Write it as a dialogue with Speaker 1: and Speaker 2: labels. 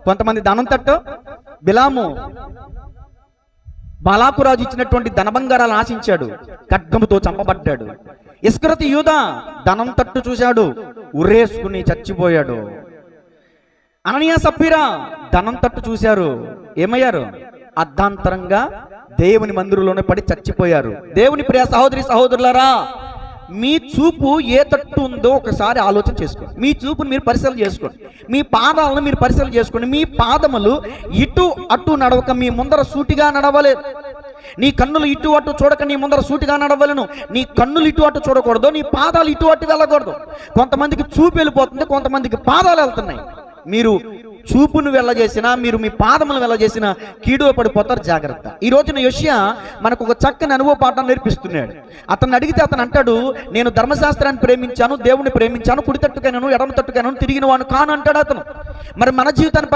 Speaker 1: కొంతమంది ధనం తట్టు. బిలాము బాలాకు రాజు ఇచ్చినటువంటి ధనబంగారాలను ఆశించాడు, ఖడ్గముతో చంపబడ్డాడు. ఇస్కరియోతు యూదా ధనం తట్టు చూశాడు, ఉరేసుకుని చచ్చిపోయాడు. అననీయ సప్పీరా ధనం తట్టు చూశారు, ఏమయ్యారు? అర్ధాంతరంగా దేవుని మందిరంలోనే పడి చచ్చిపోయారు. దేవుని ప్రియ సహోదరి సహోదరులారా, మీ చూపు ఏ తట్టు ఉందో ఒకసారి ఆలోచన చేసుకోండి. మీ చూపుని మీరు పరిశీలన చేసుకోండి. మీ పాదాలను మీరు పరిశీలన చేసుకోండి. మీ పాదములు ఇటు అటు నడవక మీ ముందర సూటిగా నడవలే. నీ కన్నులు ఇటు అటు చూడక నీ ముందర సూటిగా నడవలను. నీ కన్నులు ఇటు అటు చూడకూడదు, నీ పాదాలు ఇటు అటు వెళ్ళకూడదు. కొంతమందికి చూపు వెళ్ళిపోతుంది, కొంతమందికి పాదాలు వెళ్తున్నాయి. మీరు చూపును వెళ్ళజేసినా, మీరు మీ పాదములు వెళ్ళజేసిన కీడులో పడిపోతారు. జాగ్రత్త. ఈ రోజున యోషియా మనకు ఒక చక్కని అనుభవ పాఠం నేర్పిస్తున్నాడు. అతన్ని అడిగితే అతను అంటాడు, నేను ధర్మశాస్త్రాన్ని ప్రేమించాను, దేవుని ప్రేమించాను, కుడి తట్టుకైనాను ఎడమ తట్టుకైనాను తిరిగిన వాడు కాను అంటాడు అతను. మరి మన జీవితాన్ని